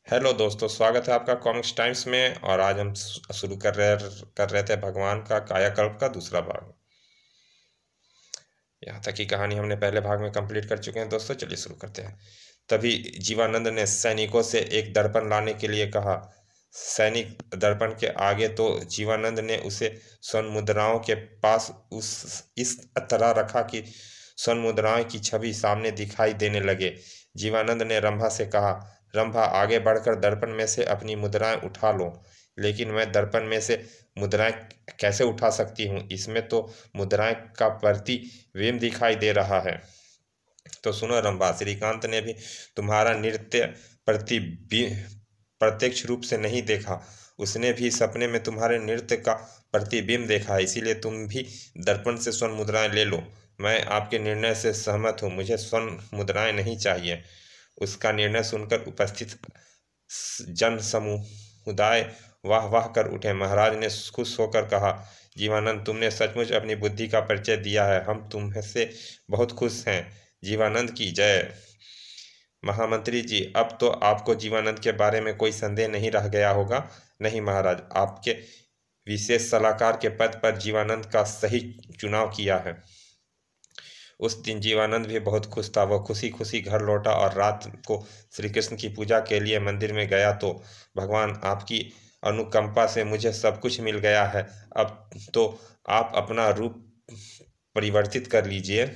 Hello दोस्तों, स्वागत है आपका कॉमिक्स टाइम्स में। और आज हम शुरू कर रहे थे भगवान का कायाकल्प का दूसरा भाग। यहाँ तक की कहानी हमने पहले भाग में कंप्लीट कर चुके हैं दोस्तों। चलिए शुरू करते हैं। तभी जीवानंद ने सैनिकों से एक दर्पण लाने के लिए कहा। सैनिक दर्पण के आगे तो जीवानंद ने उसे स्वर्ण मुद्राओं के पास उस इस तरह रखा कि स्वर्ण मुद्राओं की छवि सामने दिखाई देने लगे। जीवानंद ने रंभा से कहा, रंभा आगे बढ़कर दर्पण में से अपनी मुद्राएं उठा लो। लेकिन मैं दर्पण में से मुद्राएं कैसे उठा सकती हूँ? इसमें तो मुद्राएं का प्रतिबिंब दिखाई दे रहा है। तो सुनो रंभा, श्रीकांत ने भी तुम्हारा नृत्य प्रतिबिंब प्रत्यक्ष रूप से नहीं देखा। उसने भी सपने में तुम्हारे नृत्य का प्रतिबिंब देखा है। इसीलिए तुम भी दर्पण से स्वर्ण मुद्राएं ले लो। मैं आपके निर्णय से सहमत हूँ। मुझे स्वर्ण मुद्राएं नहीं चाहिए। उसका निर्णय सुनकर उपस्थित जन समुदाय वाह वाह कर उठे। महाराज ने खुश होकर कहा, जीवानंद, तुमने सचमुच अपनी बुद्धि का परिचय दिया है। हम तुम्हें बहुत खुश हैं। जीवानंद की जय। महामंत्री जी, अब तो आपको जीवानंद के बारे में कोई संदेह नहीं रह गया होगा। नहीं महाराज, आपके विशेष सलाहकार के पद पर जीवानंद का सही चुनाव किया है। उस दिन जीवानंद भी बहुत खुश था। वह खुशी खुशी घर लौटा और रात को श्री कृष्ण की पूजा के लिए मंदिर में गया तो भगवान, आपकी अनुकंपा से मुझे सब कुछ मिल गया है। अब तो आप अपना रूप परिवर्तित कर लीजिए।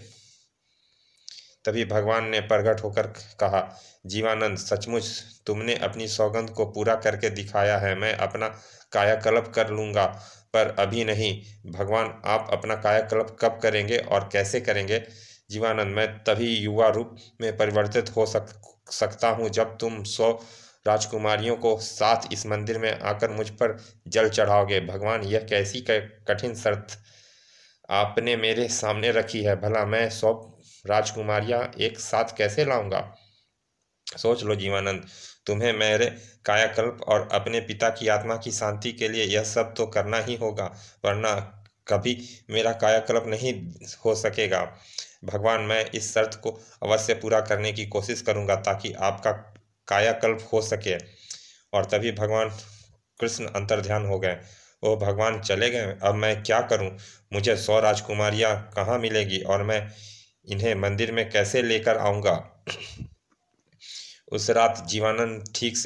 तभी भगवान ने प्रकट होकर कहा, जीवानंद, सचमुच तुमने अपनी सौगंध को पूरा करके दिखाया है। मैं अपना कायाकल्प कर लूँगा, पर अभी नहीं। भगवान, आप अपना कायाकल्प कब करेंगे और कैसे करेंगे? जीवानंद, मैं तभी युवा रूप में परिवर्तित हो सकता हूँ जब तुम 100 राजकुमारियों को साथ इस मंदिर में आकर मुझ पर जल चढ़ाओगे। भगवान, यह कैसी कठिन शर्त आपने मेरे सामने रखी है। भला मैं 100 राजकुमारियां एक साथ कैसे लाऊंगा? सोच लो जीवानंद, तुम्हें मेरे कायाकल्प और अपने पिता की आत्मा की शांति के लिए यह सब तो करना ही होगा, वरना कभी मेरा कायाकल्प नहीं हो सकेगा। भगवान, मैं इस शर्त को अवश्य पूरा करने की कोशिश करूंगा ताकि आपका कायाकल्प हो सके। और तभी भगवान कृष्ण अंतर्ध्यान हो गए। ओह भगवान चले गए, अब मैं क्या करूं? मुझे 100 राजकुमारियां कहाँ मिलेगी और मैं इन्हें मंदिर में कैसे लेकर आऊंगा? उस रात जीवानंद ठीक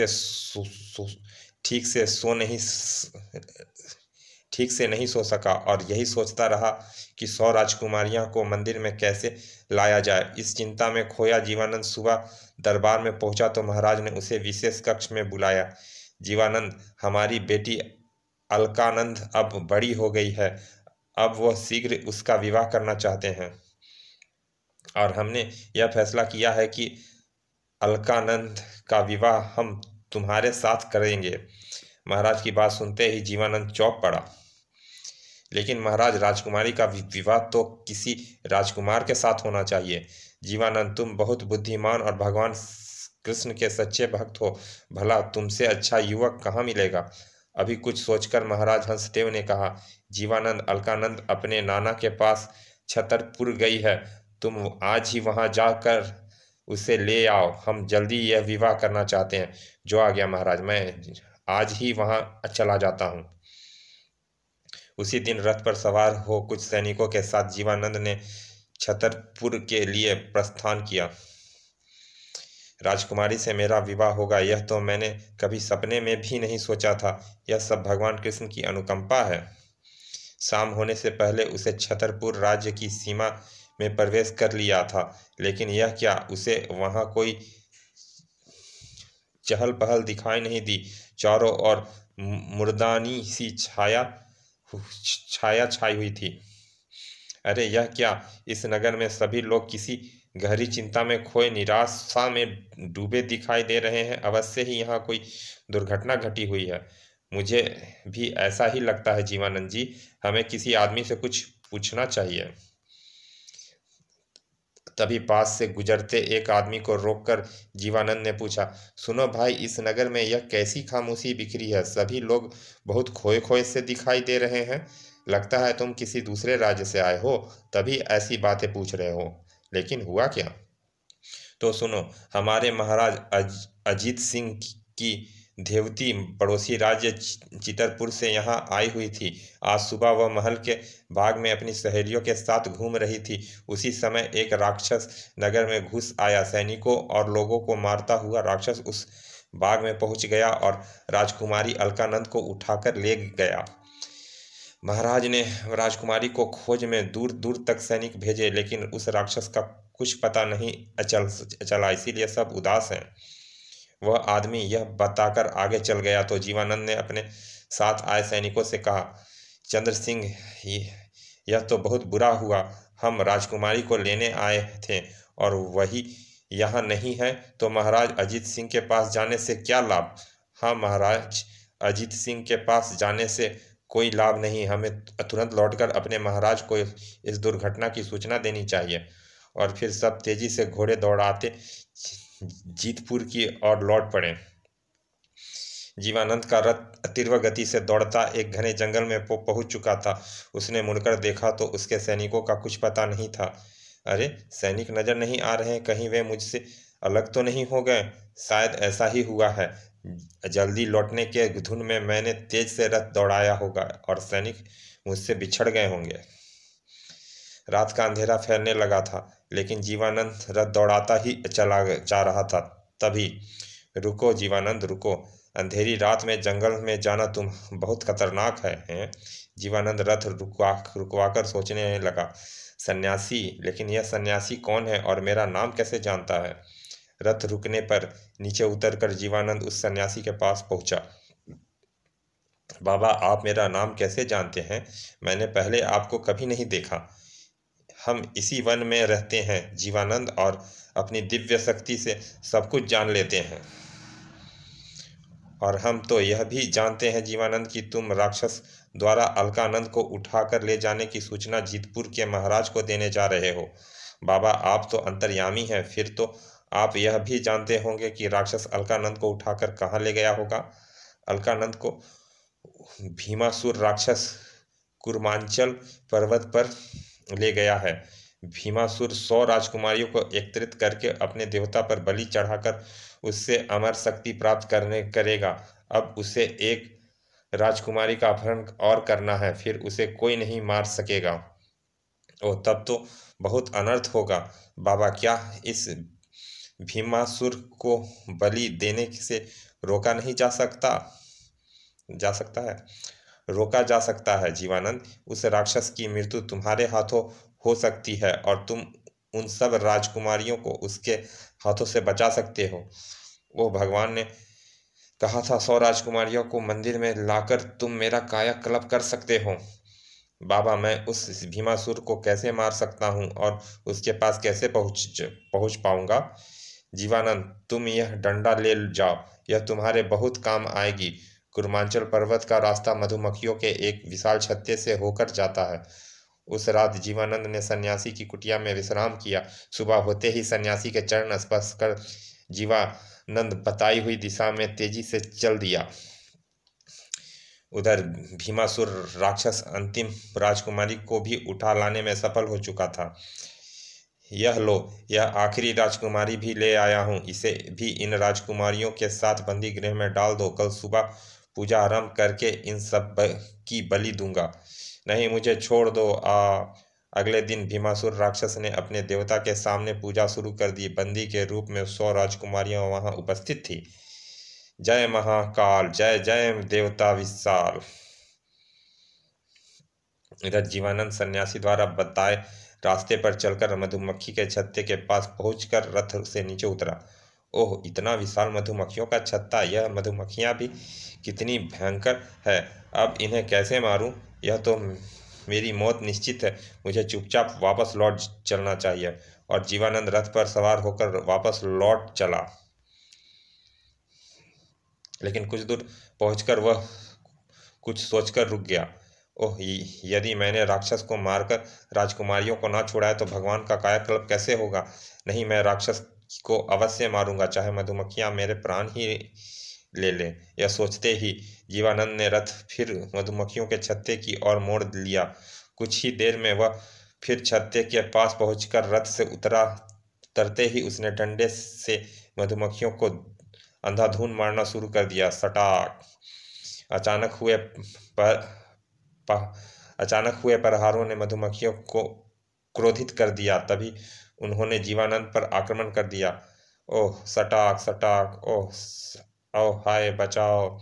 से नहीं सो सका और यही सोचता रहा कि 100 राजकुमारियां को मंदिर में कैसे लाया जाए। इस चिंता में खोया जीवानंद सुबह दरबार में पहुंचा तो महाराज ने उसे विशेष कक्ष में बुलाया। जीवानंद, हमारी बेटी अलकानंद अब बड़ी हो गई है। अब वह शीघ्र उसका विवाह करना चाहते हैं और हमने यह फैसला किया है कि अलकानंद का विवाह हम तुम्हारे साथ करेंगे। महाराज की बात सुनते ही जीवानंद चौंक पड़ा। लेकिन महाराज, राजकुमारी का विवाह तो किसी राजकुमार के साथ होना चाहिए। जीवानंद, तुम बहुत बुद्धिमान और भगवान कृष्ण के सच्चे भक्त हो। भला तुमसे अच्छा युवक कहाँ मिलेगा? अभी कुछ सोचकर महाराज हंसदेव ने कहा, जीवानंद, अलकानंद अपने नाना के पास छतरपुर गई है। तुम आज ही वहां जाकर उसे ले आओ। हम जल्दी यह विवाह करना चाहते हैं। जो आ गया महाराज, मैं आज ही वहां चला जाता हूँ। उसी दिन रथ पर सवार हो कुछ सैनिकों के साथ जीवानंद ने छतरपुर के लिए प्रस्थान किया। राजकुमारी से मेरा विवाह होगा, यह तो मैंने कभी सपने में भी नहीं सोचा था। यह सब भगवान कृष्ण की अनुकंपा है। शाम होने से पहले उसे छतरपुर राज्य की सीमा में प्रवेश कर लिया था। लेकिन यह क्या, उसे वहां कोई चहल पहल दिखाई नहीं दी। चारों ओर मुर्दानी सी छाया छाई हुई थी। अरे यह क्या, इस नगर में सभी लोग किसी गहरी चिंता में खोए निराशा में डूबे दिखाई दे रहे हैं। अवश्य ही यहाँ कोई दुर्घटना घटी हुई है। मुझे भी ऐसा ही लगता है जीवानंद जी। हमें किसी आदमी से कुछ पूछना चाहिए। तभी पास से गुजरते एक आदमी को रोककर जीवानंद ने पूछा, सुनो भाई, इस नगर में यह कैसी खामोशी बिखरी है? सभी लोग बहुत खोए खोए से दिखाई दे रहे हैं। लगता है तुम किसी दूसरे राज्य से आए हो, तभी ऐसी बातें पूछ रहे हो। लेकिन हुआ क्या? तो सुनो, हमारे महाराज अजीत सिंह की देवती पड़ोसी राज्य चितरपुर से यहाँ आई हुई थी। आज सुबह वह महल के बाग में अपनी सहेलियों के साथ घूम रही थी। उसी समय एक राक्षस नगर में घुस आया। सैनिकों और लोगों को मारता हुआ राक्षस उस बाग में पहुंच गया और राजकुमारी अलकानंद को उठाकर ले गया। महाराज ने राजकुमारी को खोज में दूर दूर तक सैनिक भेजे, लेकिन उस राक्षस का कुछ पता नहीं चला, इसीलिए सब उदास हैं। वह आदमी यह बताकर आगे चल गया तो जीवानंद ने अपने साथ आए सैनिकों से कहा, चंद्र सिंह, यह तो बहुत बुरा हुआ। हम राजकुमारी को लेने आए थे और वही यहाँ नहीं है, तो महाराज अजीत सिंह के पास जाने से क्या लाभ? हाँ महाराज, अजीत सिंह के पास जाने से कोई लाभ नहीं। हमें तुरंत लौटकर अपने महाराज को इस दुर्घटना की सूचना देनी चाहिए। और फिर सब तेजी से घोड़े दौड़ाते जीतपुर की ओर लौट पड़े। जीवानंद का रथ तीव्र गति से दौड़ता एक घने जंगल में पहुंच चुका था। उसने मुड़कर देखा तो उसके सैनिकों का कुछ पता नहीं था। अरे, सैनिक नजर नहीं आ रहे, कहीं वे मुझसे अलग तो नहीं हो गए? शायद ऐसा ही हुआ है। जल्दी लौटने के धुन में मैंने तेज से रथ दौड़ाया होगा और सैनिक मुझसे बिछड़ गए होंगे। रात का अंधेरा फैलने लगा था, लेकिन जीवानंद रथ दौड़ाता ही चला जा रहा था। तभी, रुको जीवानंद, रुको। अंधेरी रात में जंगल में जाना तुम बहुत खतरनाक है, हैं? जीवानंद रथ रुकवाकर सोचने लगा। सन्यासी, लेकिन यह सन्यासी कौन है और मेरा नाम कैसे जानता है? रथ रुकने पर नीचे उतरकर जीवानंद उस सन्यासी के पास पहुंचा। बाबा, आप मेरा नाम कैसे जानते हैं? मैंने पहले आपको कभी नहीं देखा। हम इसी वन में रहते हैं जीवानंद, और अपनी दिव्य शक्ति से सब कुछ जान लेते हैं। और हम तो यह भी जानते हैं जीवानंद कि तुम राक्षस द्वारा अलकानंद को उठाकर ले जाने की सूचना जीतपुर के महाराज को देने जा रहे हो। बाबा, आप तो अंतर्यामी हैं, फिर तो आप यह भी जानते होंगे कि राक्षस अलकानंद को उठाकर कहाँ ले गया होगा। अलकानंद को भीमासुर राक्षस कुर्मांचल पर्वत पर ले गया है। भीमासुर 100 राजकुमारियों को एकत्रित करके अपने देवता पर बलि चढ़ाकर उससे अमर शक्ति प्राप्त करेगा। अब उसे एक राजकुमारी का अपहरण और करना है, फिर उसे कोई नहीं मार सकेगा। ओ, तब तो बहुत अनर्थ होगा। बाबा, क्या इस भीमासुर को बलि देने से रोका नहीं जा सकता है? रोका जा सकता है जीवानंद। उस राक्षस की मृत्यु तुम्हारे हाथों हो सकती है और तुम उन सब राजकुमारियों को उसके हाथों से बचा सकते हो। वो भगवान ने कहा था 100 राजकुमारियों को मंदिर में लाकर तुम मेरा कायाकल्प कर सकते हो। बाबा, मैं उस भीमासुर को कैसे मार सकता हूँ और उसके पास कैसे पहुँच पाऊंगा? जीवानंद, तुम यह डंडा ले जाओ, यह तुम्हारे बहुत काम आएगी। कुर्मांचल पर्वत का रास्ता मधुमक्खियों के एक विशाल छत्ते से होकर जाता है। उस रात जीवानंद ने सन्यासी की कुटिया में विश्राम किया। सुबह होते ही सन्यासी के चरण स्पर्श कर जीवानंद बताई हुई दिशा में तेजी से चल दिया। उधर भीमासुर राक्षस अंतिम राजकुमारी को भी उठा लाने में सफल हो चुका था। यह लो, यह आखिरी राजकुमारी भी ले आया हूँ। इसे भी इन राजकुमारियों के साथ बंदी गृह में डाल दो। कल सुबह पूजा आरंभ करके इन सब की बलि दूंगा। नहीं, मुझे छोड़ दो। अगले दिन भीमासुर राक्षस ने अपने देवता के सामने पूजा शुरू कर दी। बंदी के रूप में 100 राजकुमारियां वहां उपस्थित थी। जय महाकाल, जय जय देवता विशाल। इधर जीवानंद सन्यासी द्वारा बताए रास्ते पर चलकर मधुमक्खी के छत्ते के पास पहुंचकर रथ से नीचे उतरा। ओह, इतना विशाल मधुमक्खियों का छत्ता! यह मधुमक्खियां भी कितनी भयंकर है। अब इन्हें कैसे मारूं? यह तो मेरी मौत निश्चित है। मुझे चुपचाप वापस लौट चलना चाहिए। और जीवानंद रथ पर सवार होकर वापस लौट चला। लेकिन कुछ दूर पहुंचकर वह कुछ सोचकर रुक गया। ओह, यदि मैंने राक्षस को मारकर राजकुमारियों को ना छुड़ाया तो भगवान का कायाकल्प कैसे होगा? नहीं, मैं राक्षस को अवश्य मारूंगा, चाहे मधुमक्खियां मेरे प्राण ही ले ले। यह सोचते ही जीवानंद ने रथ फिर मधुमक्खियों के छत्ते की ओर मोड़ लिया। कुछ ही देर में वह फिर छत्ते के पास पहुंचकर रथ से उतरते ही उसने डंडे से मधुमक्खियों को अंधाधुन मारना शुरू कर दिया। सटाक। अचानक हुए पर प- अचानक हुए प्रहारों ने मधुमक्खियों को क्रोधित कर दिया। तभी उन्होंने जीवानंद पर आक्रमण कर दिया। ओह सटाक सटाक, ओह हाय बचाओ।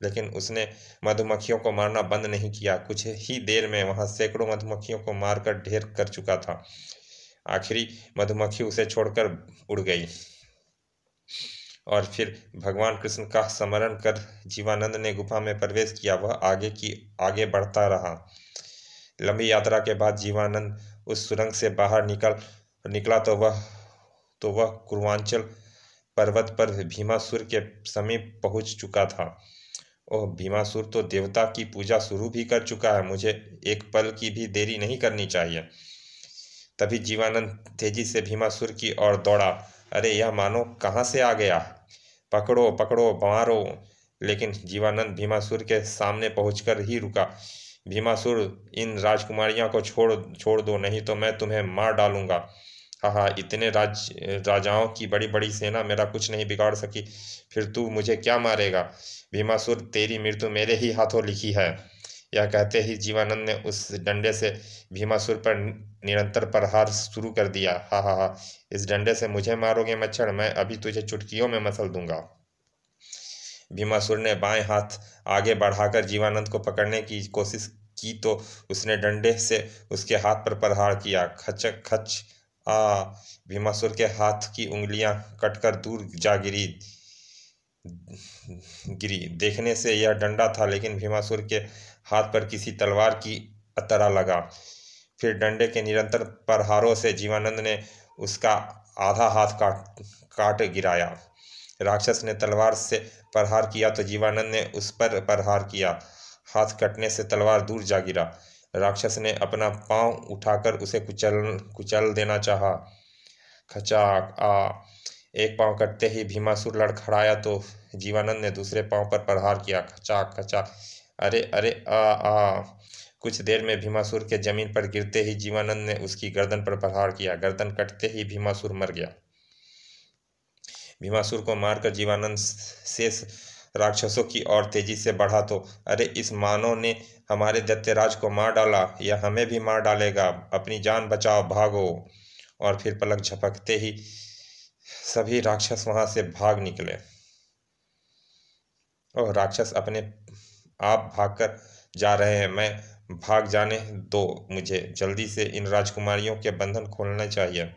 लेकिन उसने मधुमक्खियों को मारना बंद नहीं किया। कुछ ही देर में वहां सैकड़ों मधुमक्खियों को मारकर ढेर कर चुका था। आखिरी मधुमक्खी उसे छोड़कर उड़ गई। और फिर भगवान कृष्ण का स्मरण कर जीवानंद ने गुफा में प्रवेश किया। वह आगे बढ़ता रहा। लंबी यात्रा के बाद जीवानंद उस सुरंग से बाहर निकला तो वह पूर्वांचल पर्वत पर भीमासुर के समीप पहुंच चुका था। ओह, भीमासुर तो देवता की पूजा शुरू भी कर चुका है। मुझे एक पल की भी देरी नहीं करनी चाहिए। तभी जीवानंद तेजी से भीमासुर की ओर दौड़ा। अरे यह मानो कहाँ से आ गया। पकड़ो पकड़ो मारो। लेकिन जीवानंद भीमासुर के सामने पहुंचकर ही रुका। भीमासुर, इन राजकुमारियों को छोड़ दो, नहीं तो मैं तुम्हें मार डालूंगा। हाँ, इतने राजाओं की बड़ी बड़ी सेना मेरा कुछ नहीं बिगाड़ सकी, फिर तू मुझे क्या मारेगा। भीमासुर, तेरी मृत्यु मेरे ही हाथों लिखी है। यह कहते ही जीवानंद ने उस डंडे से भीमासुर पर निरंतर प्रहार शुरू कर दिया। हा हा हा, इस डंडे से मुझे मारोगे मच्छर, मैं अभी तुझे चुटकियों में मसल दूंगा। भीमासुर ने बाएं हाथ आगे बढ़ाकर जीवानंद को पकड़ने की कोशिश की तो उसने डंडे से उसके हाथ पर प्रहार किया। खचक खच। आ। भीमासुर के हाथ की उंगलियां कटकर दूर जा गिरी। देखने से यह डंडा था, लेकिन भीमासुर के हाथ पर किसी तलवार की तरह लगा। फिर डंडे के निरंतर प्रहारों से जीवानंद ने उसका आधा हाथ काट गिराया। राक्षस ने तलवार से प्रहार किया तो जीवानंद ने उस पर प्रहार किया। हाथ कटने से तलवार दूर जा गिरा। राक्षस ने अपना पांव उठाकर उसे कुचल देना चाहा। खचाक। आ। एक पांव कटते ही भीमासुर लड़खड़ाया तो जीवानंद ने दूसरे पांव पर प्रहार किया। खचाक खचाक। अरे अरे आ आ। कुछ देर में भीमासुर के जमीन पर गिरते ही जीवानंद ने उसकी गर्दन पर प्रहार किया। गर्दन कटते ही भीमासुर मर गया। भीमासुर को मारकर जीवानंद शेष राक्षसों की ओर तेजी से बढ़ा तो अरे, इस मानव ने हमारे दैत्यराज को मार डाला, यह हमें भी मार डालेगा। अपनी जान बचाओ, भागो। और फिर पलक झपकते ही सभी राक्षस वहां से भाग निकले। और राक्षस अपने आप भागकर जा रहे हैं। मैं भाग जाने दो मुझे। जल्दी से इन राजकुमारियों के बंधन खोलने चाहिए।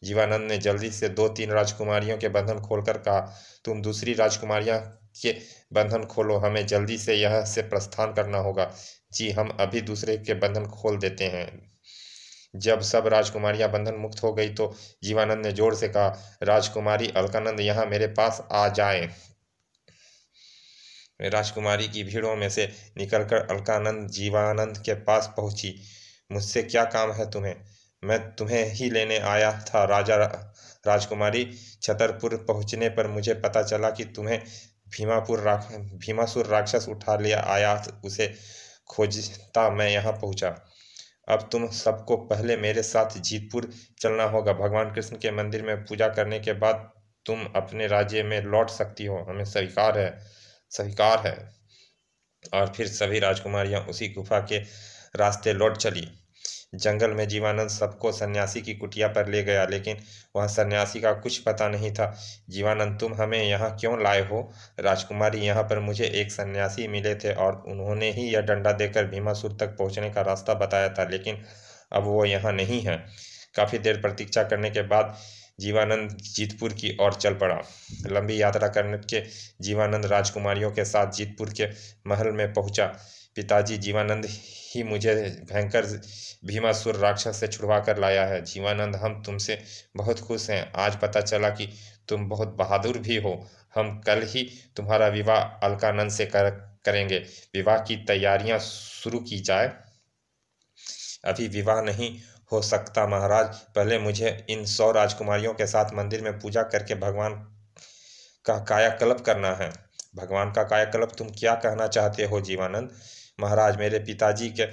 जीवानंद ने जल्दी से 2-3 राजकुमारियों के बंधन खोलकर कहा, तुम दूसरी राजकुमारियां के बंधन खोलो, हमें जल्दी से यहाँ से प्रस्थान करना होगा। जी, हम अभी दूसरे के बंधन खोल देते हैं। जब सब राजकुमारियां बंधन मुक्त हो गई तो जीवानंद ने जोर से कहा, राजकुमारी अलकानंद यहाँ मेरे पास आ जाएं। राजकुमारी की भीड़ों में से निकलकर अलकानंद जीवानंद के पास पहुंची। मुझसे क्या काम है तुम्हें? मैं तुम्हें ही लेने आया था राजकुमारी। छतरपुर पहुंचने पर मुझे पता चला कि तुम्हें भीमासुर राक्षस उठा लिया आया, उसे खोजता मैं यहाँ पहुंचा। अब तुम सबको पहले मेरे साथ जीतपुर चलना होगा। भगवान कृष्ण के मंदिर में पूजा करने के बाद तुम अपने राज्य में लौट सकती हो। हमें स्वीकार है। और फिर सभी राजकुमारियां उसी गुफा के रास्ते लौट चली। जंगल में जीवानंद सबको सन्यासी की कुटिया पर ले गया, लेकिन वह सन्यासी का कुछ पता नहीं था। जीवानंद, तुम हमें यहाँ क्यों लाए हो? राजकुमारी, यहाँ पर मुझे एक सन्यासी मिले थे और उन्होंने ही यह डंडा देकर भीमासुर तक पहुँचने का रास्ता बताया था, लेकिन अब वो यहाँ नहीं है। काफ़ी देर प्रतीक्षा करने के बाद जीवानंद जीतपुर की ओर चल पड़ा। लंबी यात्रा करने के जीवानंद राजकुमारियों के साथ जीतपुर के महल में पहुंचा। पिताजी, जीवानंद ही मुझे भयंकर भीमासुर राक्षस से छुड़वा कर लाया है। जीवानंद, हम तुमसे बहुत खुश हैं। आज पता चला कि तुम बहुत बहादुर भी हो। हम कल ही तुम्हारा विवाह अलकानंद से करेंगे। विवाह की तैयारियां शुरू की जाए। अभी विवाह नहीं हो सकता महाराज, पहले मुझे इन 100 राजकुमारियों के साथ मंदिर में पूजा करके भगवान का कायाकल्प करना है। भगवान का कायाकल्प? तुम क्या कहना चाहते हो जीवानंद? महाराज, मेरे पिताजी के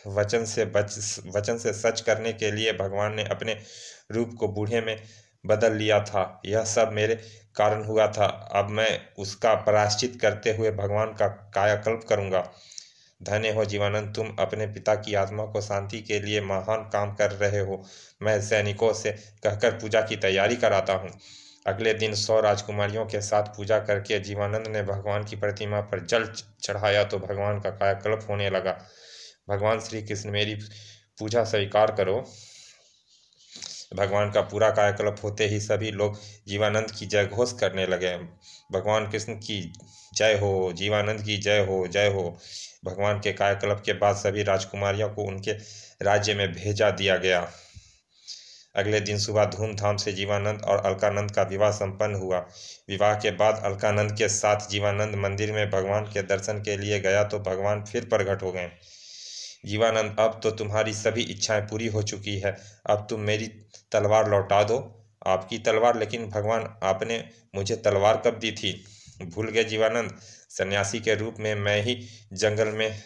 वचन से सच करने के लिए भगवान ने अपने रूप को बूढ़े में बदल लिया था। यह सब मेरे कारण हुआ था। अब मैं उसका प्रायश्चित करते हुए भगवान का कायाकल्प करूँगा। धन्य हो जीवानंद, तुम अपने पिता की आत्मा को शांति के लिए महान काम कर रहे हो। मैं सैनिकों से कहकर पूजा की तैयारी कराता हूँ। अगले दिन 100 राजकुमारियों के साथ पूजा करके जीवानंद ने भगवान की प्रतिमा पर जल चढ़ाया तो भगवान का कायाकल्प होने लगा। भगवान श्री कृष्ण, मेरी पूजा स्वीकार करो। भगवान का पूरा कायाकल्प होते ही सभी लोग जीवानंद की जय घोष करने लगे। भगवान कृष्ण की जय हो, जीवानंद की जय हो, जय हो। भगवान के कायाकल्प के बाद सभी राजकुमारियों को उनके राज्य में भेजा दिया गया। अगले दिन सुबह धूमधाम से जीवानंद और अलकानंद का विवाह संपन्न हुआ। विवाह के बाद अलकानंद के साथ जीवानंद मंदिर में भगवान के दर्शन के लिए गया तो भगवान फिर प्रकट हो गए। जीवानंद, अब तो तुम्हारी सभी इच्छाएं पूरी हो चुकी है। अब तुम मेरी तलवार लौटा दो। आपकी तलवार? लेकिन भगवान, आपने मुझे तलवार कब दी थी? भूल गए जीवानंद? सन्यासी के रूप में मैं ही जंगल में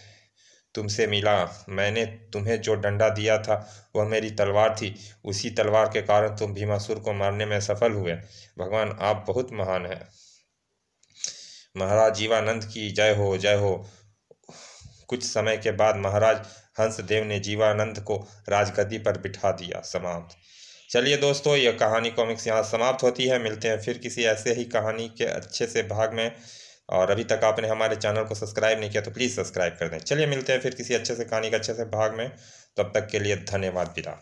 तुमसे मिला। मैंने तुम्हें जो डंडा दिया था वह मेरी तलवार थी। उसी तलवार के कारण तुम भीमासुर को मारने में सफल हुए। भगवान, आप बहुत महान हैं। महाराज जीवानंद की जय हो, जय हो। कुछ समय के बाद महाराज हंसदेव ने जीवानंद को राजगद्दी पर बिठा दिया। समाप्त। चलिए दोस्तों, यह कहानी कॉमिक्स यहाँ समाप्त होती है। मिलते हैं फिर किसी ऐसे ही कहानी के अच्छे से भाग में। और अभी तक आपने हमारे चैनल को सब्सक्राइब नहीं किया तो प्लीज़ सब्सक्राइब कर दें। चलिए मिलते हैं फिर किसी अच्छे से कहानी के अच्छे से भाग में। तब तक के लिए धन्यवाद। विदा।